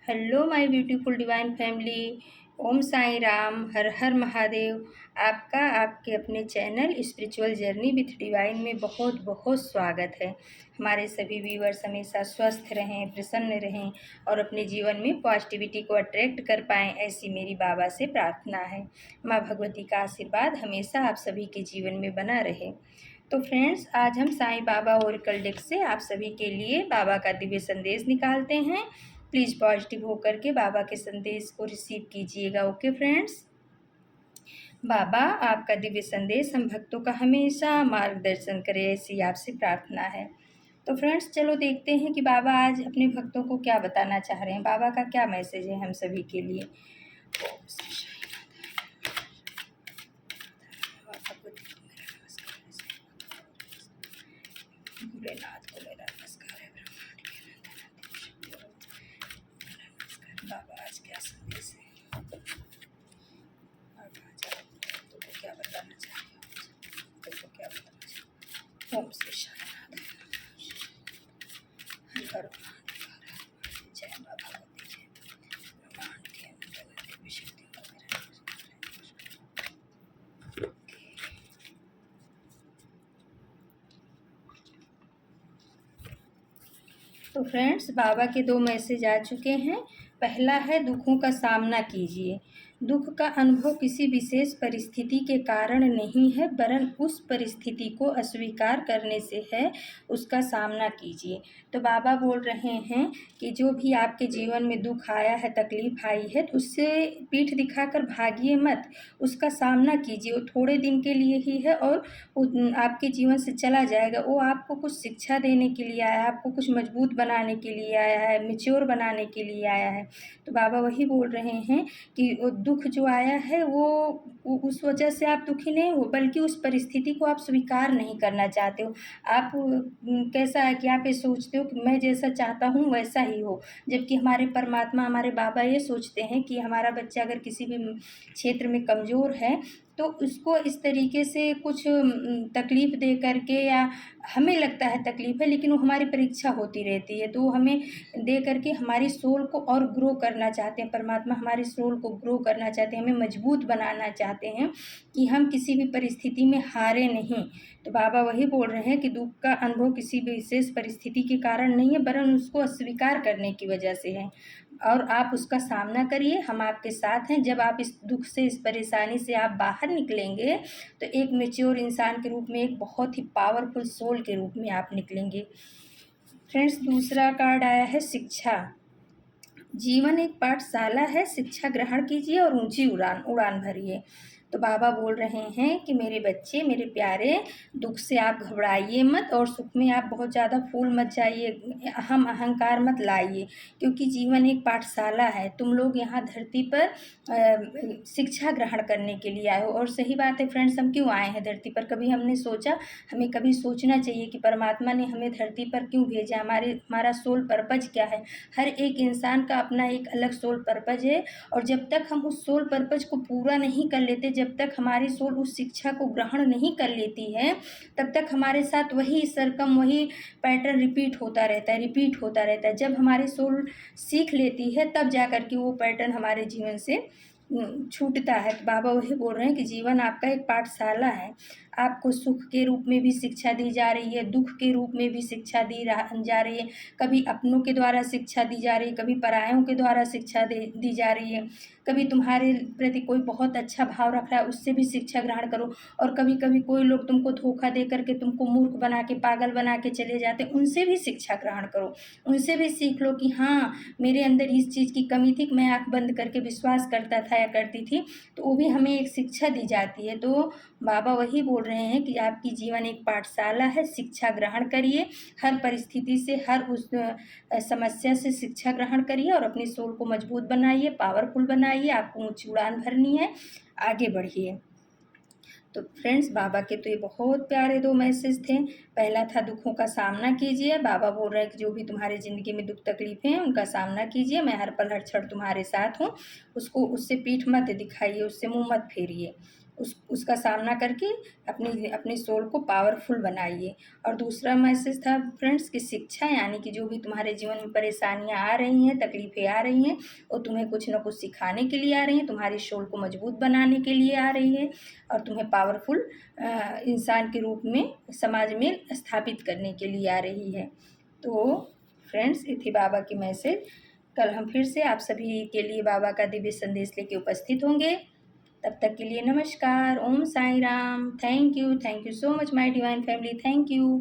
Hello my beautiful divine family. Om Sai Ram, हर हर महादेव। आपका आपके अपने channel spiritual journey with divine में बहुत बहुत स्वागत है। हमारे सभी व्यूअर्स हमेशा स्वस्थ रहें, प्रसन्न रहें और अपने जीवन में पॉजिटिविटी को अट्रैक्ट कर पाएँ, ऐसी मेरी बाबा से प्रार्थना है। माँ भगवती का आशीर्वाद हमेशा आप सभी के जीवन में बना रहे। तो फ्रेंड्स, आज हम साईं बाबा ओरेकल डेक से आप सभी के लिए बाबा का दिव्य संदेश निकालते हैं। प्लीज़ पॉजिटिव होकर के बाबा के संदेश को रिसीव कीजिएगा। Okay friends. बाबा, आपका दिव्य संदेश हम भक्तों का हमेशा मार्गदर्शन करे, ऐसी आपसे प्रार्थना है। तो फ्रेंड्स, चलो देखते हैं कि बाबा आज अपने भक्तों को क्या बताना चाह रहे हैं। बाबा का क्या मैसेज है हम सभी के लिए। भोलेनाथ को मेरा नमस्कार है। बाबा आज क्या संदेश है, तो क्या बताना चाहिए, तो क्या बताना चाहिए। ओम श्री शारनाथ, हर हर जय माँ भगवती, जय ब्रह्मांड के अंदर विशक्ति तो फ्रेंड्स, बाबा के दो मैसेज आ चुके हैं। पहला है दुखों का सामना कीजिए। दुख का अनुभव किसी विशेष परिस्थिति के कारण नहीं है, वरन उस परिस्थिति को अस्वीकार करने से है। उसका सामना कीजिए। तो बाबा बोल रहे हैं कि जो भी आपके जीवन में दुख आया है, तकलीफ आई है, तो उससे पीठ दिखाकर भागिए मत, उसका सामना कीजिए। वो थोड़े दिन के लिए ही है और आपके जीवन से चला जाएगा। वो आपको कुछ शिक्षा देने के लिए आया है, आपको कुछ मजबूत बनाने के लिए आया है, मैच्योर बनाने के लिए आया है। तो बाबा वही बोल रहे हैं कि वो दुख जो आया है वो उस वजह से आप दुखी नहीं हो, बल्कि उस परिस्थिति को आप स्वीकार नहीं करना चाहते हो। आप कैसा है कि आप ये सोचते हो कि मैं जैसा चाहता हूँ वैसा ही हो, जबकि हमारे परमात्मा, हमारे बाबा ये सोचते हैं कि हमारा बच्चा अगर किसी भी क्षेत्र में कमज़ोर है तो उसको इस तरीके से कुछ तकलीफ़ दे करके, या हमें लगता है तकलीफ़ है लेकिन वो हमारी परीक्षा होती रहती है, तो वो हमें दे करके हमारी सोल को और ग्रो करना चाहते हैं। परमात्मा हमारी सोल को ग्रो करना चाहते हैं, हमें मजबूत बनाना चाहते हैं कि हम किसी भी परिस्थिति में हारे नहीं। तो बाबा वही बोल रहे हैं कि दुख का अनुभव किसी भी विशेष परिस्थिति के कारण नहीं है, वरन उसको अस्वीकार करने की वजह से है, और आप उसका सामना करिए। हम आपके साथ हैं। जब आप इस दुख से, इस परेशानी से आप बाहर निकलेंगे तो एक मैच्योर इंसान के रूप में, एक बहुत ही पावरफुल सोल के रूप में आप निकलेंगे। फ्रेंड्स, दूसरा कार्ड आया है शिक्षा। जीवन एक पाठशाला है, शिक्षा ग्रहण कीजिए और ऊंची उड़ान भरिए। तो बाबा बोल रहे हैं कि मेरे बच्चे, मेरे प्यारे, दुख से आप घबराइए मत और सुख में आप बहुत ज़्यादा फूल मत जाइए, अहंकार मत लाइए, क्योंकि जीवन एक पाठशाला है। तुम लोग यहाँ धरती पर शिक्षा ग्रहण करने के लिए आए हो। और सही बात है फ्रेंड्स, हम क्यों आए हैं धरती पर, कभी हमने सोचा? हमें कभी सोचना चाहिए कि परमात्मा ने हमें धरती पर क्यों भेजा, हमारा सोल पर्पज क्या है। हर एक इंसान का अपना एक अलग सोल पर्पज है, और जब तक हम उस सोल पर्पज को पूरा नहीं कर लेते, जब तक हमारी सोल उस शिक्षा को ग्रहण नहीं कर लेती है, तब तक हमारे साथ वही सरकम, वही पैटर्न रिपीट होता रहता है। जब हमारी सोल सीख लेती है, तब जा कर के वो पैटर्न हमारे जीवन से छूटता है। तो बाबा वही बोल रहे हैं कि जीवन आपका एक पाठशाला है। आपको सुख के रूप में भी शिक्षा दी जा रही है, दुख के रूप में भी शिक्षा जा रही है। कभी अपनों के द्वारा शिक्षा दी जा रही है, कभी परायों के द्वारा शिक्षा दी जा रही है। कभी तुम्हारे प्रति कोई बहुत अच्छा भाव रख रहा है, उससे भी शिक्षा ग्रहण करो। और कभी कभी कोई लोग तुमको धोखा दे करके तुमको मूर्ख बना के, पागल बना के चले जाते, उनसे भी शिक्षा ग्रहण करो। उनसे भी सीख लो कि हाँ, मेरे अंदर इस चीज़ की कमी थी, मैं आँख बंद करके विश्वास करता था या करती थी, तो वो भी हमें एक शिक्षा दी जाती है। तो बाबा वही बोल रहे हैं कि आपकी जीवन एक पाठशाला है, शिक्षा ग्रहण करिए। हर परिस्थिति से, हर उस समस्या से शिक्षा ग्रहण करिए और अपनी सोल को मजबूत बनाइए, पावरफुल बनाइए। आपको ऊंची उड़ान भरनी है, आगे बढ़िए। तो फ्रेंड्स, बाबा के तो ये बहुत प्यारे दो मैसेज थे। पहला था दुखों का सामना कीजिए। बाबा बोल रहे हैं कि जो भी तुम्हारे ज़िंदगी में दुख तकलीफ़ें हैं उनका सामना कीजिए, मैं हर पल हर क्षण तुम्हारे साथ हूँ। उससे पीठ मत दिखाइए, उससे मुँह मत फेरिए। उसका सामना करके अपनी सोल को पावरफुल बनाइए। और दूसरा मैसेज था फ्रेंड्स कि शिक्षा यानी कि जो भी तुम्हारे जीवन में परेशानियां आ रही हैं, तकलीफ़ें आ रही हैं, वो तुम्हें कुछ ना कुछ सिखाने के लिए आ रही हैं, तुम्हारी सोल को मजबूत बनाने के लिए आ रही है और तुम्हें पावरफुल इंसान के रूप में समाज में स्थापित करने के लिए आ रही है। तो फ्रेंड्स, ये थी बाबा की मैसेज। कल हम फिर से आप सभी के लिए बाबा का दिव्य संदेश लेके उपस्थित होंगे। तब तक के लिए नमस्कार। Om Sai Ram. Thank you so much my divine family. Thank you.